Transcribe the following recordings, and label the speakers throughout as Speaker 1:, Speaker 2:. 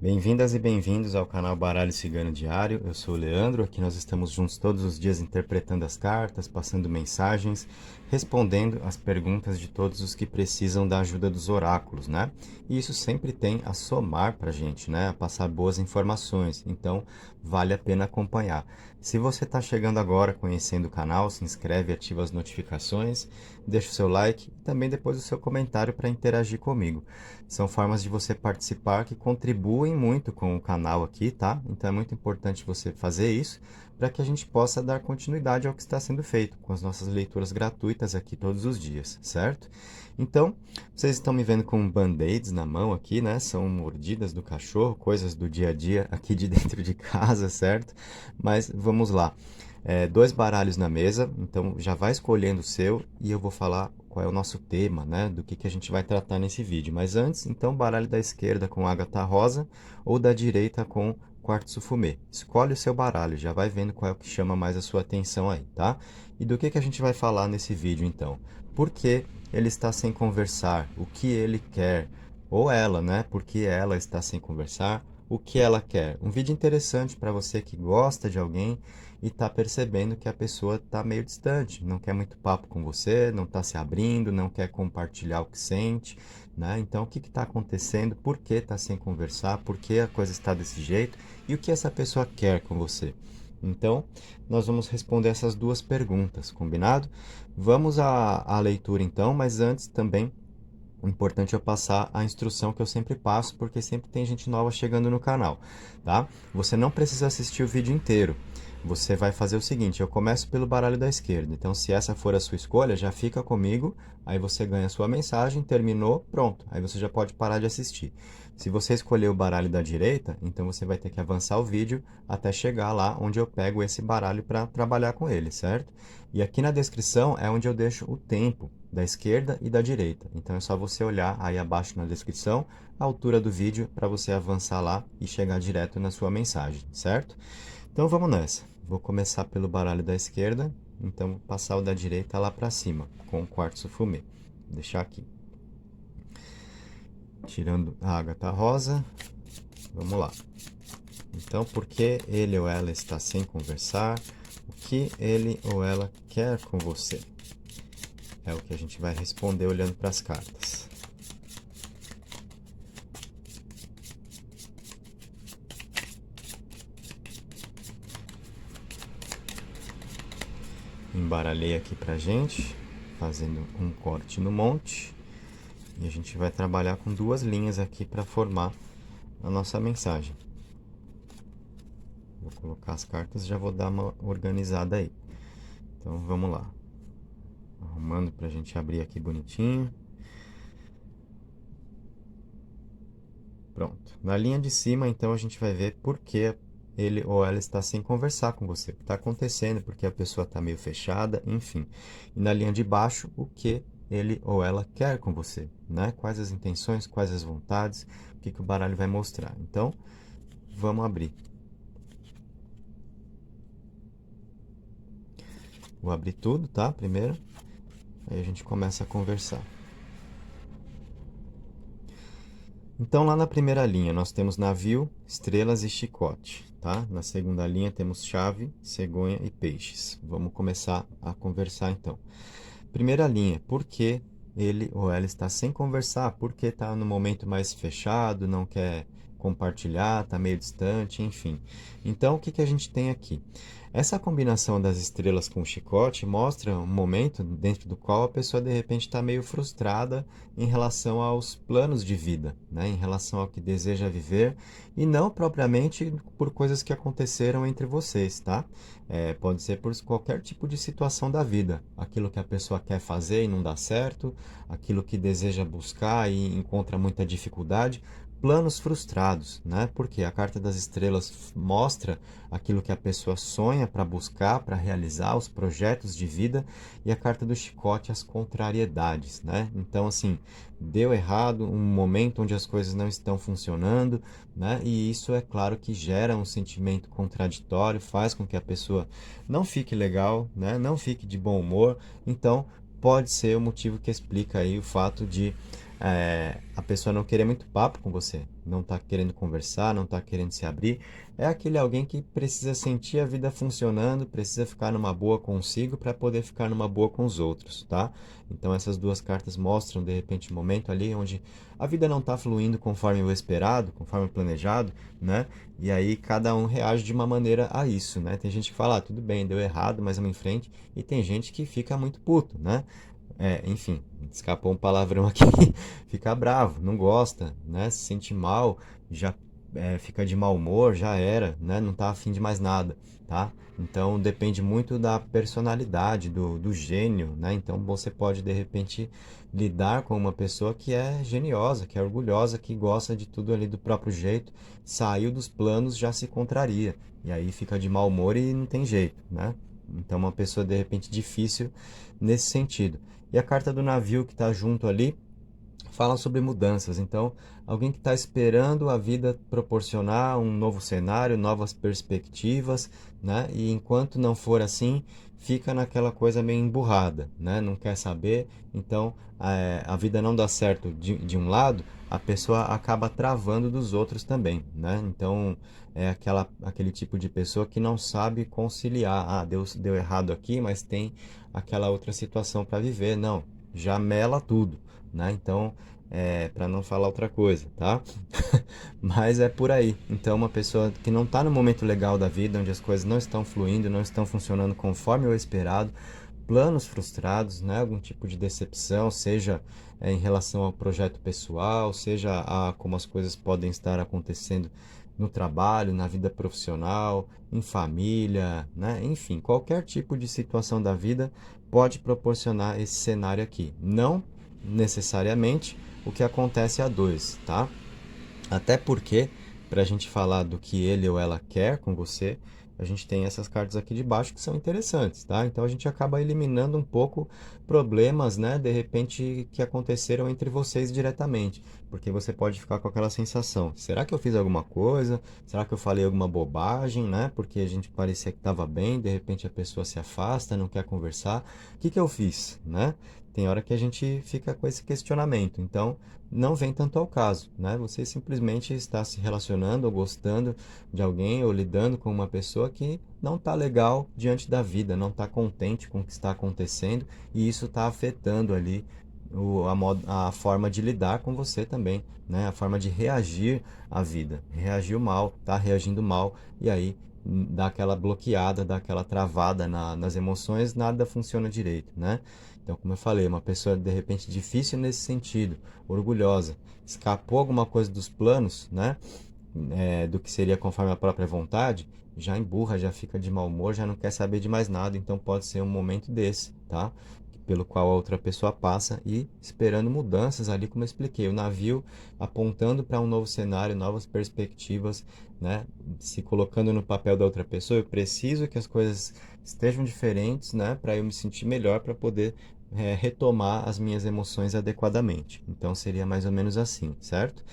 Speaker 1: Bem-vindas e bem-vindos ao canal Baralho Cigano Diário. Eu sou o Leandro, aqui nós estamos juntos todos os dias interpretando as cartas, passando mensagens, respondendo as perguntas de todos os que precisam da ajuda dos oráculos, né? E isso sempre tem a somar pra gente, né? A passar boas informações, então vale a pena acompanhar. Se você está chegando agora, conhecendo o canal, se inscreve e ativa as notificações, deixa o seu like e também depois o seu comentário para interagir comigo. São formas de você participar que contribuem muito com o canal aqui, tá? Então é muito importante você fazer isso para que a gente possa dar continuidade ao que está sendo feito com as nossas leituras gratuitas aqui todos os dias, certo? Então, vocês estão me vendo com band-aids na mão aqui, né? São mordidas do cachorro, coisas do dia a dia aqui de dentro de casa, certo? Mas vamos lá. Dois baralhos na mesa, então já vai escolhendo o seu e eu vou falar qual é o nosso tema, né? Do que a gente vai tratar nesse vídeo. Mas antes, então, baralho da esquerda com ágata rosa ou da direita com quartzo fumê. Escolhe o seu baralho, já vai vendo qual é o que chama mais a sua atenção aí, tá? E do que a gente vai falar nesse vídeo, então? Por que ele está sem conversar? O que ele quer? Ou ela, né? Por que ela está sem conversar? O que ela quer? Um vídeo interessante para você que gosta de alguém e está percebendo que a pessoa está meio distante, não quer muito papo com você, não está se abrindo, não quer compartilhar o que sente, né? Então, o que está acontecendo? Por que está sem conversar? Por que a coisa está desse jeito? E o que essa pessoa quer com você? Então, nós vamos responder essas duas perguntas, combinado? Vamos à leitura então, mas antes também é importante eu passar a instrução que eu sempre passo, porque sempre tem gente nova chegando no canal, tá? Você não precisa assistir o vídeo inteiro. Você vai fazer o seguinte, eu começo pelo baralho da esquerda. Então, se essa for a sua escolha, já fica comigo, aí você ganha a sua mensagem, terminou, pronto. Aí você já pode parar de assistir. Se você escolher o baralho da direita, então você vai ter que avançar o vídeo até chegar lá onde eu pego esse baralho para trabalhar com ele, certo? E aqui na descrição é onde eu deixo o tempo da esquerda e da direita. Então é só você olhar aí abaixo na descrição a altura do vídeo para você avançar lá e chegar direto na sua mensagem, certo? Então vamos nessa. Vou começar pelo baralho da esquerda, então passar o da direita lá para cima, com o quartzo fumê. Vou deixar aqui. Tirando a ágata rosa, vamos lá. Então, por que ele ou ela está sem conversar? O que ele ou ela quer com você? É o que a gente vai responder olhando para as cartas. Embaralhei aqui pra gente, fazendo um corte no monte. E a gente vai trabalhar com duas linhas aqui para formar a nossa mensagem. Vou colocar as cartas e já vou dar uma organizada aí. Então vamos lá. Arrumando pra gente abrir aqui bonitinho. Pronto. Na linha de cima, então, a gente vai ver por que ele ou ela está sem conversar com você. O que está acontecendo, porque a pessoa está meio fechada, enfim. E na linha de baixo, o que ele ou ela quer com você, né? Quais as intenções, quais as vontades, o que o baralho vai mostrar. Então, vamos abrir. Vou abrir tudo, tá? Primeiro. Aí a gente começa a conversar. Então, lá na primeira linha, nós temos navio, estrelas e chicote, tá? Na segunda linha, temos chave, cegonha e peixes. Vamos começar a conversar, então. Primeira linha, por que ele ou ela está sem conversar? Por que está no momento mais fechado, não quer compartilhar, está meio distante, enfim. Então, o que a gente tem aqui? Essa combinação das estrelas com o chicote mostra um momento dentro do qual a pessoa de repente está meio frustrada em relação aos planos de vida, né? Em relação ao que deseja viver e não propriamente por coisas que aconteceram entre vocês, tá? Pode ser por qualquer tipo de situação da vida. Aquilo que a pessoa quer fazer e não dá certo, aquilo que deseja buscar e encontra muita dificuldade, planos frustrados, né? Porque a carta das estrelas mostra aquilo que a pessoa sonha para buscar, para realizar, os projetos de vida, e a carta do chicote, as contrariedades, né? Então, assim, deu errado, um momento onde as coisas não estão funcionando, né? E isso é claro que gera um sentimento contraditório, faz com que a pessoa não fique legal, né? Não fique de bom humor. Então, pode ser o motivo que explica aí o fato de a pessoa não querer muito papo com você, não está querendo conversar, não está querendo se abrir. É aquele alguém que precisa sentir a vida funcionando, precisa ficar numa boa consigo para poder ficar numa boa com os outros, tá? Então essas duas cartas mostram, de repente, um momento ali onde a vida não está fluindo conforme o esperado, conforme o planejado, né? E aí cada um reage de uma maneira a isso, né? Tem gente que fala, tudo bem, deu errado, mas vamos em frente. E tem gente que fica muito puto, né? Enfim, escapou um palavrão aqui, fica bravo, não gosta, né? Se sente mal, já fica de mau humor, já era, né? Não tá afim de mais nada, tá? Então depende muito da personalidade, do gênio, né? Então você pode de repente lidar com uma pessoa que é geniosa, que é orgulhosa, que gosta de tudo ali do próprio jeito, saiu dos planos, já se contraria, e aí fica de mau humor e não tem jeito, né? Então uma pessoa de repente difícil nesse sentido. E a carta do navio que está junto ali fala sobre mudanças. Então, alguém que está esperando a vida proporcionar um novo cenário, novas perspectivas, né? E enquanto não for assim, fica naquela coisa meio emburrada, né? Não quer saber. Então, a vida não dá certo de um lado, a pessoa acaba travando dos outros também, né? Então, é aquele tipo de pessoa que não sabe conciliar. Ah, deu errado aqui, mas tem aquela outra situação para viver. Não, já mela tudo, né? Então, para não falar outra coisa, tá? Mas é por aí. Então, uma pessoa que não está no momento legal da vida, onde as coisas não estão fluindo, não estão funcionando conforme o esperado, planos frustrados, né? Algum tipo de decepção, seja em relação ao projeto pessoal, seja a como as coisas podem estar acontecendo no trabalho, na vida profissional, em família, né? Enfim, qualquer tipo de situação da vida pode proporcionar esse cenário aqui. Não necessariamente o que acontece a dois, tá? Até porque, para a gente falar do que ele ou ela quer com você, a gente tem essas cartas aqui de baixo que são interessantes, tá? Então a gente acaba eliminando um pouco problemas, né? De repente que aconteceram entre vocês diretamente, porque você pode ficar com aquela sensação: será que eu fiz alguma coisa? Será que eu falei alguma bobagem, né? Porque a gente parecia que estava bem, de repente a pessoa se afasta, não quer conversar. O que que eu fiz, né? Tem hora que a gente fica com esse questionamento. Então, não vem tanto ao caso, né? Você simplesmente está se relacionando ou gostando de alguém ou lidando com uma pessoa que não está legal diante da vida, não está contente com o que está acontecendo e isso está afetando ali a forma de lidar com você também, né? A forma de reagir à vida. Reagiu mal, está reagindo mal e aí dá aquela bloqueada, dá aquela travada nas emoções, nada funciona direito, né? Então, como eu falei, uma pessoa de repente difícil nesse sentido, orgulhosa, escapou alguma coisa dos planos, né? Do que seria conforme a própria vontade, já emburra, já fica de mau humor, já não quer saber de mais nada. Então, pode ser um momento desse, tá? Pelo qual a outra pessoa passa e esperando mudanças ali, como eu expliquei, o navio apontando para um novo cenário, novas perspectivas, né? Se colocando no papel da outra pessoa, eu preciso que as coisas estejam diferentes, né? Para eu me sentir melhor, para poder retomar as minhas emoções adequadamente. Então seria mais ou menos assim, certo?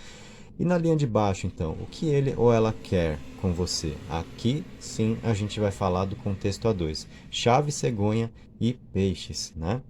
Speaker 1: E na linha de baixo, então, o que ele ou ela quer com você? Aqui sim a gente vai falar do contexto A2. Chave, cegonha e peixes, né?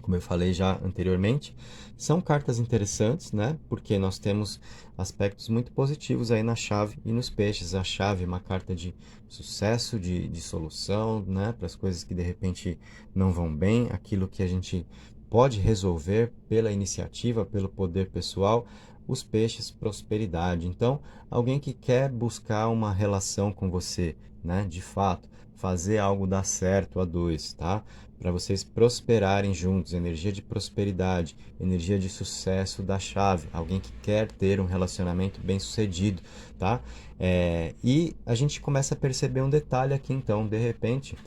Speaker 1: Como eu falei já anteriormente, são cartas interessantes, né? Porque nós temos aspectos muito positivos aí na chave e nos peixes. A chave é uma carta de sucesso, de solução, né? Para as coisas que de repente não vão bem, aquilo que a gente pode resolver pela iniciativa, pelo poder pessoal. Os peixes, prosperidade. Então, alguém que quer buscar uma relação com você, né? De fato, fazer algo dar certo a dois, tá? Para vocês prosperarem juntos, energia de prosperidade, energia de sucesso da chave, alguém que quer ter um relacionamento bem sucedido, tá? E a gente começa a perceber um detalhe aqui então, de repente,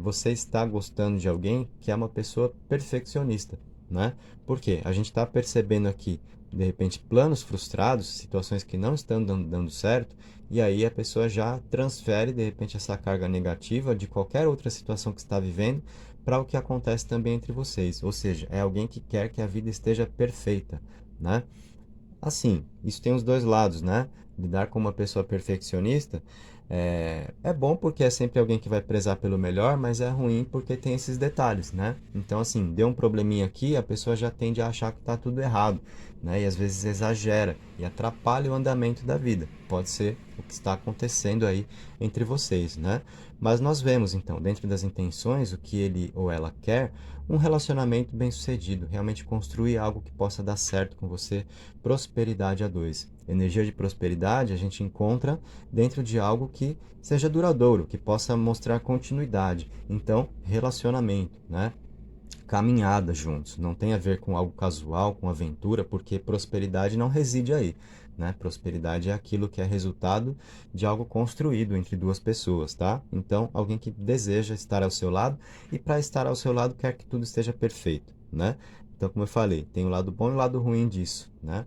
Speaker 1: você está gostando de alguém que é uma pessoa perfeccionista, né? Por quê? A gente está percebendo aqui, de repente, planos frustrados, situações que não estão dando certo, e aí a pessoa já transfere, de repente, essa carga negativa de qualquer outra situação que está vivendo para o que acontece também entre vocês. Ou seja, é alguém que quer que a vida esteja perfeita, né? Assim, isso tem os dois lados, né? Lidar com uma pessoa perfeccionista é bom porque é sempre alguém que vai prezar pelo melhor, mas é ruim porque tem esses detalhes, né? Então, assim, deu um probleminha aqui, a pessoa já tende a achar que está tudo errado, né? E às vezes exagera e atrapalha o andamento da vida. Pode ser o que está acontecendo aí entre vocês, né? Mas nós vemos, então, dentro das intenções, o que ele ou ela quer, um relacionamento bem-sucedido, realmente construir algo que possa dar certo com você, prosperidade a dois. Energia de prosperidade a gente encontra dentro de algo que seja duradouro, que possa mostrar continuidade. Então, relacionamento, né? Caminhada juntos. Não tem a ver com algo casual, com aventura, porque prosperidade não reside aí. Né? Prosperidade é aquilo que é resultado de algo construído entre duas pessoas, tá? Então, alguém que deseja estar ao seu lado e para estar ao seu lado quer que tudo esteja perfeito, né? Então, como eu falei, tem o lado bom e o lado ruim disso, né?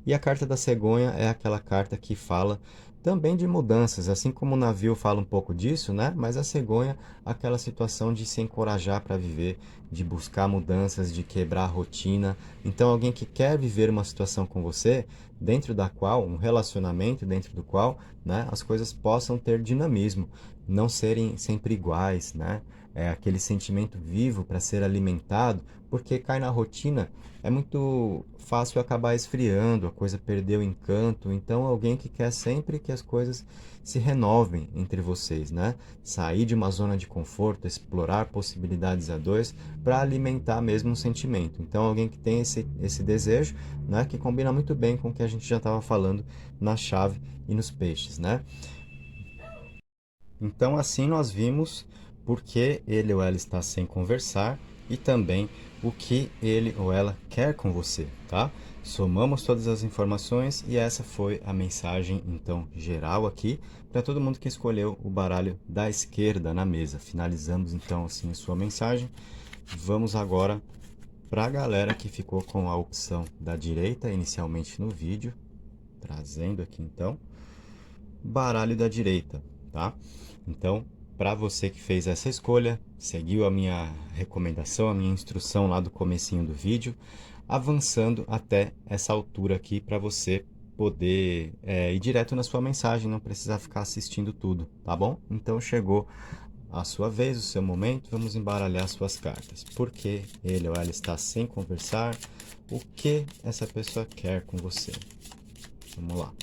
Speaker 1: E a carta da cegonha é aquela carta que fala também de mudanças, assim como o navio fala um pouco disso, né? Mas a cegonha, aquela situação de se encorajar para viver, de buscar mudanças, de quebrar a rotina. Então, alguém que quer viver uma situação com você, dentro da qual, um relacionamento dentro do qual, né, as coisas possam ter dinamismo, não serem sempre iguais, né? É aquele sentimento vivo para ser alimentado, porque cai na rotina é muito fácil acabar esfriando, a coisa perdeu o encanto. Então, alguém que quer sempre que as coisas se renovem entre vocês, né? Sair de uma zona de conforto, explorar possibilidades a dois para alimentar mesmo um sentimento. Então, alguém que tem esse desejo, né? Que combina muito bem com o que a gente já estava falando na chave e nos peixes, né? Então, assim nós vimos por que ele ou ela está sem conversar e também o que ele ou ela quer com você, tá? Somamos todas as informações e essa foi a mensagem, então, geral aqui para todo mundo que escolheu o baralho da esquerda na mesa. Finalizamos, então, assim, a sua mensagem. Vamos agora para a galera que ficou com a opção da direita inicialmente no vídeo, trazendo aqui, então, baralho da direita, tá? Então, para você que fez essa escolha, seguiu a minha recomendação, a minha instrução lá do comecinho do vídeo, avançando até essa altura aqui para você poder ir direto na sua mensagem, não precisar ficar assistindo tudo, tá bom? Então chegou a sua vez, o seu momento, vamos embaralhar suas cartas. Por que ele ou ela está sem conversar? O que essa pessoa quer com você? Vamos lá.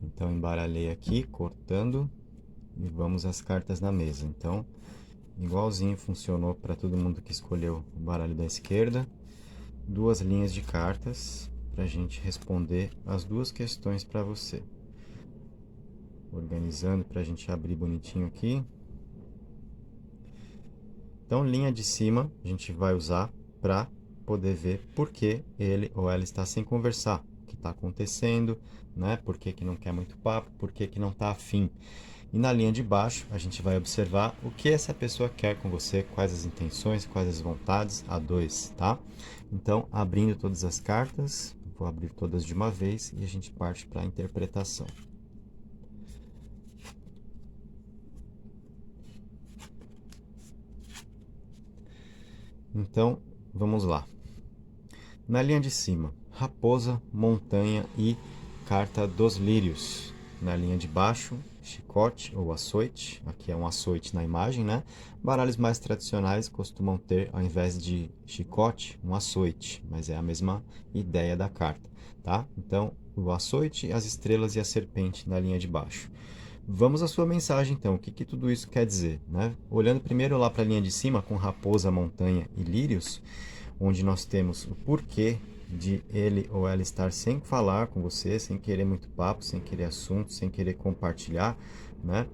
Speaker 1: Então, embaralhei aqui, cortando, e vamos às cartas na mesa. Então, igualzinho funcionou para todo mundo que escolheu o baralho da esquerda. Duas linhas de cartas para a gente responder as duas questões para você. Organizando para a gente abrir bonitinho aqui. Então, linha de cima a gente vai usar para poder ver por que ele ou ela está sem conversar, o que está acontecendo, né? Por que não quer muito papo, por que não está afim. E na linha de baixo, a gente vai observar o que essa pessoa quer com você, quais as intenções, quais as vontades, a dois, tá? Então, abrindo todas as cartas, vou abrir todas de uma vez e a gente parte para a interpretação. Então, vamos lá. Na linha de cima, raposa, montanha e carta dos lírios. Na linha de baixo, chicote ou açoite. Aqui é um açoite na imagem, né? Baralhos mais tradicionais costumam ter, ao invés de chicote, um açoite, mas é a mesma ideia da carta, tá? Então, o açoite, as estrelas e a serpente na linha de baixo. Vamos à sua mensagem, então. O que tudo isso quer dizer, né? Olhando primeiro lá para a linha de cima, com raposa, montanha e lírios, onde nós temos o porquê de ele ou ela estar sem falar com você, sem querer muito papo, sem querer assunto, sem querer compartilhar, né?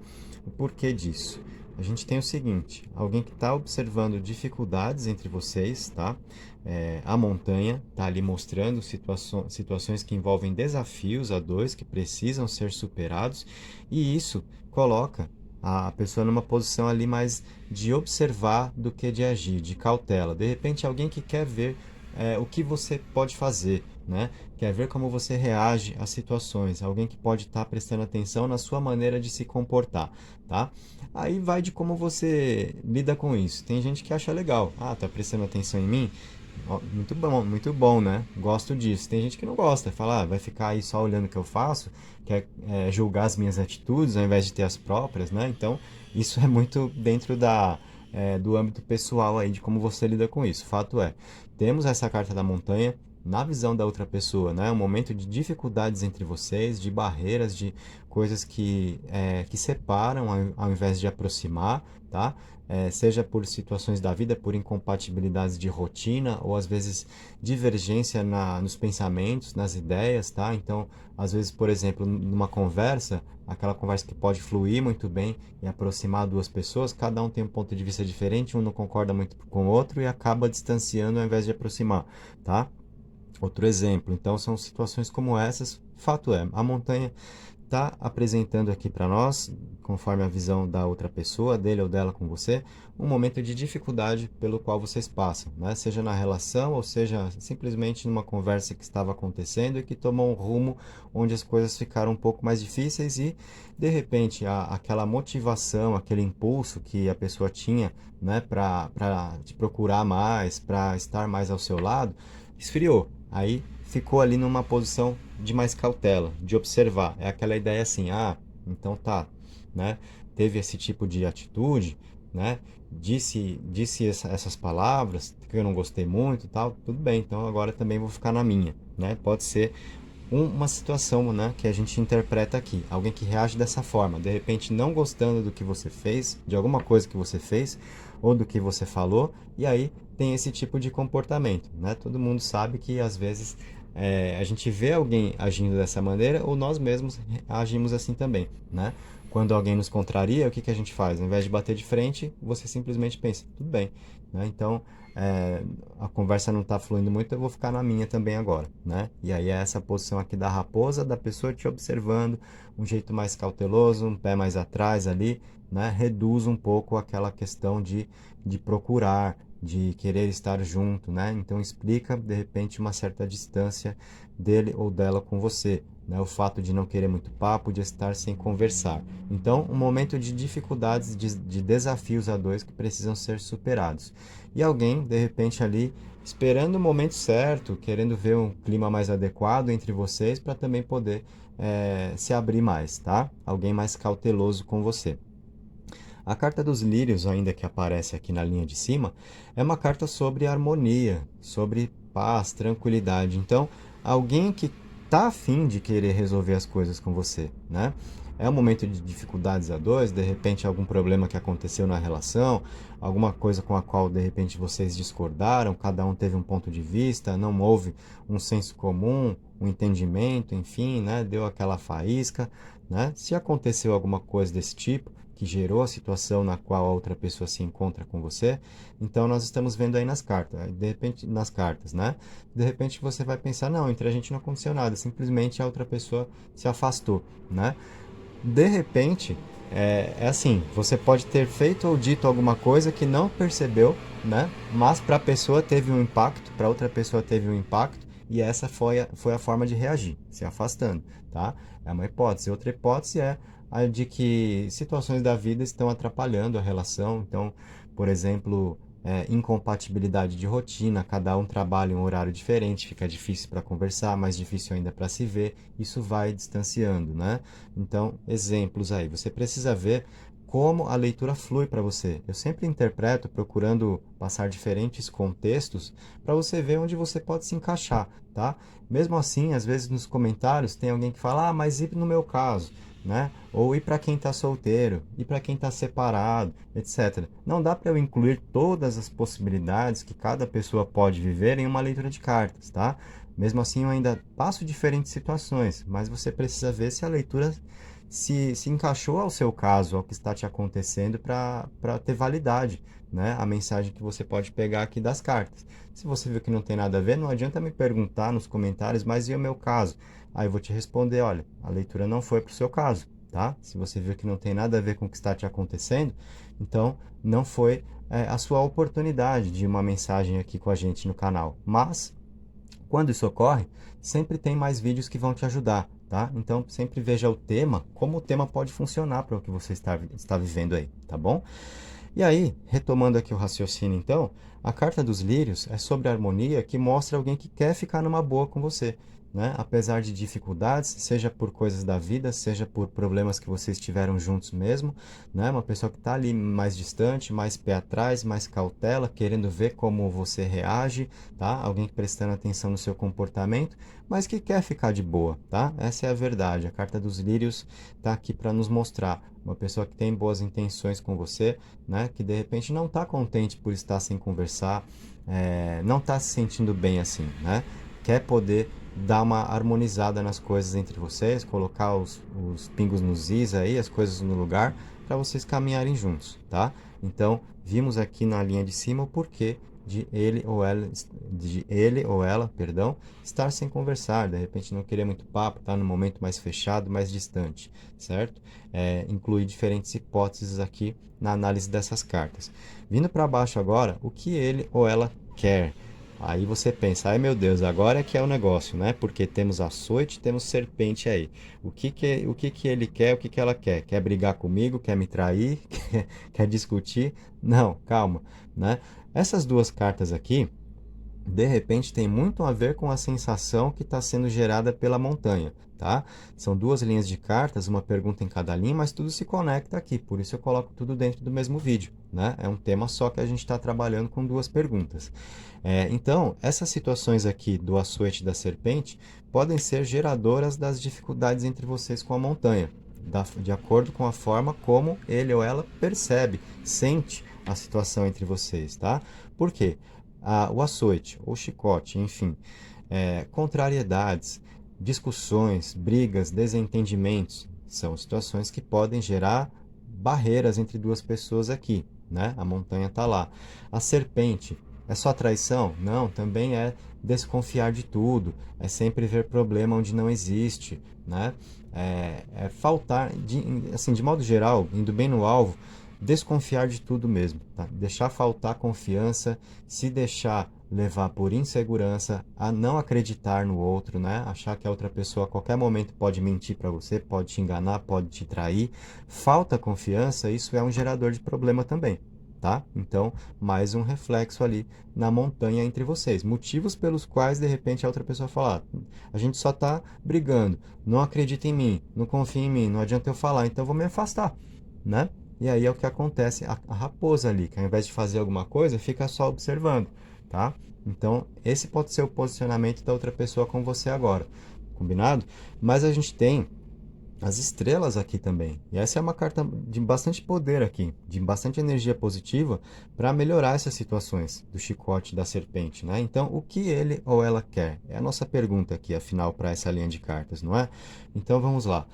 Speaker 1: O porquê disso? A gente tem o seguinte, alguém que está observando dificuldades entre vocês, tá? A montanha está ali mostrando situações que envolvem desafios a dois, que precisam ser superados, e isso coloca a pessoa numa posição ali mais de observar do que de agir, de cautela. De repente, alguém que quer ver o que você pode fazer, né? Quer ver como você reage às situações. Alguém que pode estar prestando atenção na sua maneira de se comportar, tá? Aí vai de como você lida com isso. Tem gente que acha legal. Ah, tá prestando atenção em mim? Ó, muito bom, né? Gosto disso. Tem gente que não gosta, fala, vai ficar aí só olhando o que eu faço, quer julgar as minhas atitudes ao invés de ter as próprias, né? Então, isso é muito dentro do âmbito pessoal aí, de como você lida com isso. Fato é, temos essa carta da montanha na visão da outra pessoa, né? Um momento de dificuldades entre vocês, de barreiras, de coisas que separam ao invés de aproximar, tá? Seja por situações da vida, por incompatibilidades de rotina, ou às vezes divergência nos pensamentos, nas ideias, tá? Então, às vezes, por exemplo, numa conversa, aquela conversa que pode fluir muito bem e aproximar duas pessoas, cada um tem um ponto de vista diferente, um não concorda muito com o outro e acaba distanciando ao invés de aproximar, tá? Outro exemplo, então são situações como essas. Fato é, a montanha está apresentando aqui para nós, conforme a visão da outra pessoa, dele ou dela com você, um momento de dificuldade pelo qual vocês passam, né? Seja na relação ou seja simplesmente numa conversa que estava acontecendo e que tomou um rumo onde as coisas ficaram um pouco mais difíceis e, de repente, aquela motivação, aquele impulso que a pessoa tinha, né, para te procurar mais, para estar mais ao seu lado, esfriou. Aí ficou ali numa posição de mais cautela, de observar. É aquela ideia assim, então tá, né? Teve esse tipo de atitude, né? Disse essas palavras que eu não gostei muito, e tal. Tudo bem, então agora também vou ficar na minha, né? Pode ser uma situação, né, que a gente interpreta aqui. Alguém que reage dessa forma, de repente não gostando do que você fez, de alguma coisa que você fez, ou do que você falou, e aí tem esse tipo de comportamento, né? Todo mundo sabe que às vezes a gente vê alguém agindo dessa maneira, ou nós mesmos agimos assim também, né? Quando alguém nos contraria, o que a gente faz? Ao invés de bater de frente, você simplesmente pensa, tudo bem, né? Então, a conversa não está fluindo muito, eu vou ficar na minha também agora, né? E aí é essa posição aqui da raposa, da pessoa te observando, um jeito mais cauteloso, um pé mais atrás ali, né? Reduz um pouco aquela questão de procurar, de querer estar junto, né? Então explica, de repente, uma certa distância dele ou dela com você, né? O fato de não querer muito papo, de estar sem conversar. Então, um momento de dificuldades, de desafios a dois que precisam ser superados. E alguém, de repente, ali, esperando o momento certo, querendo ver um clima mais adequado entre vocês para também poder se abrir mais, tá? Alguém mais cauteloso com você. A carta dos lírios, ainda que aparece aqui na linha de cima, é uma carta sobre harmonia, sobre paz, tranquilidade. Então, alguém que está afim de querer resolver as coisas com você, né? É um momento de dificuldades a dois, de repente algum problema que aconteceu na relação, alguma coisa com a qual de repente vocês discordaram, cada um teve um ponto de vista, não houve um senso comum, um entendimento, enfim, né? Deu aquela faísca, né? Se aconteceu alguma coisa desse tipo, que gerou a situação na qual a outra pessoa se encontra com você, então nós estamos vendo aí nas cartas, de repente nas cartas, né? De repente você vai pensar, não, entre a gente não aconteceu nada, simplesmente a outra pessoa se afastou, né? De repente, assim, você pode ter feito ou dito alguma coisa que não percebeu, né? Mas para a pessoa teve um impacto, para outra pessoa teve um impacto, e essa foi a forma de reagir, se afastando, tá? É uma hipótese. Outra hipótese é a de que situações da vida estão atrapalhando a relação. Então, por exemplo, incompatibilidade de rotina, cada um trabalha em um horário diferente, fica difícil para conversar, mais difícil ainda para se ver, isso vai distanciando, né? Então, exemplos aí, você precisa ver como a leitura flui para você. Eu sempre interpreto procurando passar diferentes contextos para você ver onde você pode se encaixar, tá? Mesmo assim, às vezes nos comentários tem alguém que fala, mas e no meu caso? Né? Ou e para quem está solteiro, e para quem está separado, etc. Não dá para eu incluir todas as possibilidades que cada pessoa pode viver em uma leitura de cartas, tá? Mesmo assim, eu ainda passo diferentes situações, mas você precisa ver se a leitura se encaixou ao seu caso, ao que está te acontecendo, para ter validade, né? A mensagem que você pode pegar aqui das cartas. Se você viu que não tem nada a ver, não adianta me perguntar nos comentários, mas e o meu caso? Aí eu vou te responder, olha, a leitura não foi para o seu caso, tá? Se você viu que não tem nada a ver com o que está te acontecendo, então não foi a sua oportunidade de uma mensagem aqui com a gente no canal. Mas, quando isso ocorre, sempre tem mais vídeos que vão te ajudar, tá? tá? Então, sempre veja o tema, como o tema pode funcionar para o que você está vivendo aí, tá bom? E aí, retomando aqui o raciocínio, então, a carta dos lírios é sobre a harmonia que mostra alguém que quer ficar numa boa com você, né? Apesar de dificuldades, seja por coisas da vida, seja por problemas que vocês tiveram juntos mesmo, né? Uma pessoa que está ali mais distante, mais pé atrás, mais cautela, querendo ver como você reage, tá? Alguém prestando atenção no seu comportamento, mas que quer ficar de boa, tá? Essa é a verdade. A carta dos lírios está aqui para nos mostrar uma pessoa que tem boas intenções com você, né? Que de repente não está contente por estar sem conversar, não está se sentindo bem assim, né? Quer poder dar uma harmonizada nas coisas entre vocês, colocar os pingos nos is aí, as coisas no lugar, para vocês caminharem juntos, tá? Então, vimos aqui na linha de cima o porquê de ele ou ela, perdão, estar sem conversar, de repente não querer muito papo, estar num momento mais fechado, mais distante, certo? Inclui diferentes hipóteses aqui na análise dessas cartas. Vindo para baixo agora, o que ele ou ela quer? Aí você pensa, ai meu Deus, agora é que é o negócio, né? Porque temos açoite, temos serpente aí. O que que ele quer, o que que ela quer? Quer brigar comigo? Quer me trair? Quer discutir? Não, calma, né? Essas duas cartas aqui, de repente, tem muito a ver com a sensação que está sendo gerada pela montanha, tá? São duas linhas de cartas, uma pergunta em cada linha, mas tudo se conecta aqui, por isso eu coloco tudo dentro do mesmo vídeo, né? É um tema só que a gente está trabalhando com duas perguntas. Então, essas situações aqui do açoite e da serpente podem ser geradoras das dificuldades entre vocês com a montanha, de acordo com a forma como ele ou ela percebe, sente a situação entre vocês, tá? Por quê? O açoite, ou chicote, enfim, contrariedades, discussões, brigas, desentendimentos, são situações que podem gerar barreiras entre duas pessoas aqui, né? A montanha está lá. A serpente, é só traição? Não, também é desconfiar de tudo, é sempre ver problema onde não existe, né? Faltar, assim, de modo geral, indo bem no alvo, desconfiar de tudo mesmo, tá? Deixar faltar confiança, se deixar levar por insegurança, a não acreditar no outro, né? Achar que a outra pessoa a qualquer momento pode mentir para você, pode te enganar, pode te trair. Falta confiança, isso é um gerador de problema também, tá? Então, mais um reflexo ali na montanha entre vocês. Motivos pelos quais, de repente, a outra pessoa fala, a gente só tá brigando, não acredita em mim, não confia em mim, não adianta eu falar, então eu vou me afastar, né? E aí é o que acontece, a raposa ali, que ao invés de fazer alguma coisa, fica só observando, tá? Então, esse pode ser o posicionamento da outra pessoa com você agora, combinado? Mas a gente tem as estrelas aqui também. E essa é uma carta de bastante poder aqui, de bastante energia positiva para melhorar essas situações do chicote e da serpente, né? Então, o que ele ou ela quer? É a nossa pergunta aqui, afinal, para essa linha de cartas, não é? Então, vamos lá.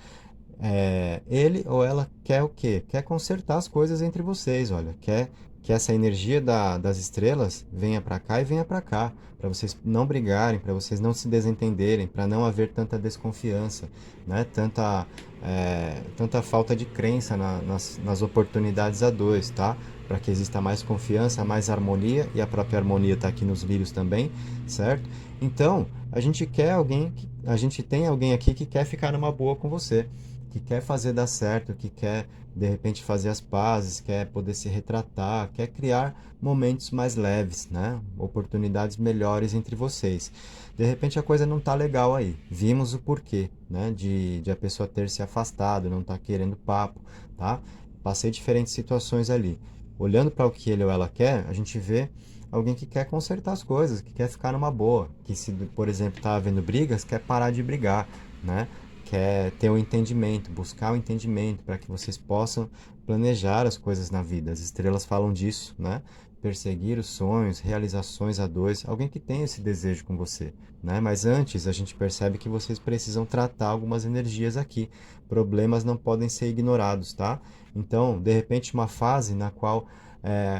Speaker 1: Ele ou ela quer o quê? Quer consertar as coisas entre vocês, olha. Quer que essa energia das estrelas venha para cá e venha para cá, para vocês não brigarem, para vocês não se desentenderem, para não haver tanta desconfiança, né? Tanta falta de crença nas oportunidades a dois, tá? Para que exista mais confiança, mais harmonia, e a própria harmonia está aqui nos lírios também, certo? Então, a gente tem alguém aqui que quer ficar numa boa com você, que quer fazer dar certo, que quer de repente fazer as pazes, quer poder se retratar, quer criar momentos mais leves, né? Oportunidades melhores entre vocês. De repente a coisa não está legal aí. Vimos o porquê, né? De a pessoa ter se afastado, não tá querendo papo, tá? Passei diferentes situações ali. Olhando para o que ele ou ela quer, a gente vê alguém que quer consertar as coisas, que quer ficar numa boa, que se, por exemplo, está havendo brigas, quer parar de brigar, né? Quer ter um entendimento, buscar o entendimento para que vocês possam planejar as coisas na vida. As estrelas falam disso, né? Perseguir os sonhos, realizações a dois, alguém que tem esse desejo com você, né? Mas antes a gente percebe que vocês precisam tratar algumas energias aqui. Problemas não podem ser ignorados, tá? Então, de repente, uma fase na qual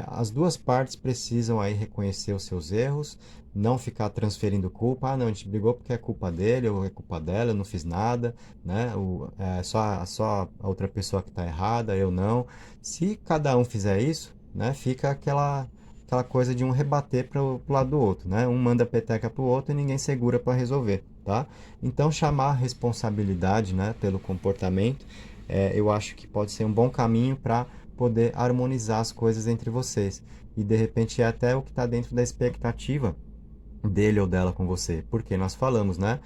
Speaker 1: as duas partes precisam aí reconhecer os seus erros, não ficar transferindo culpa. Não, a gente brigou porque é culpa dele ou é culpa dela, eu não fiz nada, né? Só a outra pessoa que está errada, eu não. Se cada um fizer isso, né, fica aquela aquela coisa de um rebater para o lado do outro, né? Um manda peteca para o outro e ninguém segura para resolver, tá? Então, chamar a responsabilidade, né, pelo comportamento, eu acho que pode ser um bom caminho para poder harmonizar as coisas entre vocês. E, de repente, é até o que está dentro da expectativa dele ou dela com você. Porque nós falamos, né?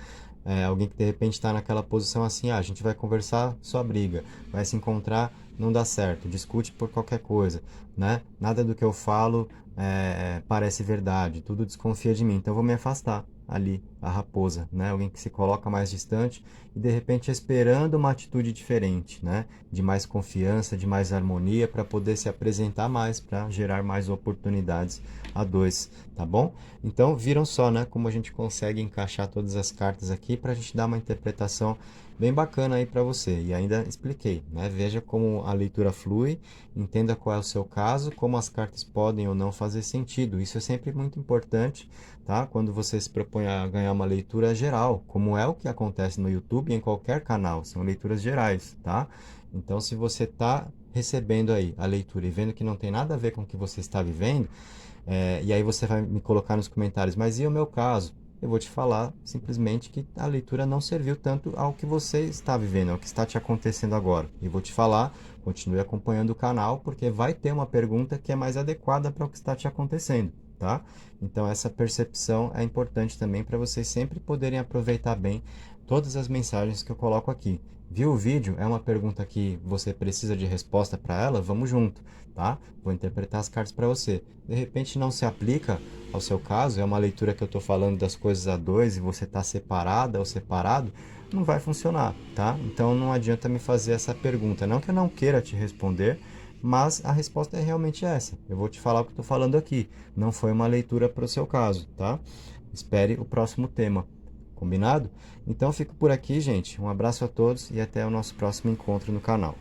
Speaker 1: Alguém que de repente está naquela posição assim, a gente vai conversar, só briga, vai se encontrar, não dá certo, discute por qualquer coisa, né? Nada do que eu falo parece verdade, tudo desconfia de mim, então eu vou me afastar ali, a raposa, né? Alguém que se coloca mais distante e de repente esperando uma atitude diferente, né? De mais confiança, de mais harmonia, para poder se apresentar mais, para gerar mais oportunidades a dois, tá bom? Então, viram só, né, como a gente consegue encaixar todas as cartas aqui para a gente dar uma interpretação bem bacana aí para você. E ainda expliquei, né? Veja como a leitura flui, entenda qual é o seu caso, como as cartas podem ou não fazer sentido. Isso é sempre muito importante, tá? Quando você se propõe a ganhar uma leitura geral, como é o que acontece no YouTube e em qualquer canal, são leituras gerais, tá? Então, se você está recebendo aí a leitura e vendo que não tem nada a ver com o que você está vivendo, e aí você vai me colocar nos comentários, mas e o meu caso? Eu vou te falar simplesmente que a leitura não serviu tanto ao que você está vivendo, ao que está te acontecendo agora. E vou te falar, continue acompanhando o canal, porque vai ter uma pergunta que é mais adequada para o que está te acontecendo, tá? Então essa percepção é importante também para vocês sempre poderem aproveitar bem todas as mensagens que eu coloco aqui. Viu o vídeo? É uma pergunta que você precisa de resposta para ela? Vamos junto, tá? Vou interpretar as cartas para você. De repente não se aplica ao seu caso, é uma leitura que eu estou falando das coisas a dois e você está separada ou separado, não vai funcionar, tá? Então não adianta me fazer essa pergunta. Não que eu não queira te responder, mas a resposta é realmente essa. Eu vou te falar o que eu estou falando aqui. Não foi uma leitura para o seu caso, tá? Espere o próximo tema. Combinado? Então fico por aqui, gente. Um abraço a todos e até o nosso próximo encontro no canal.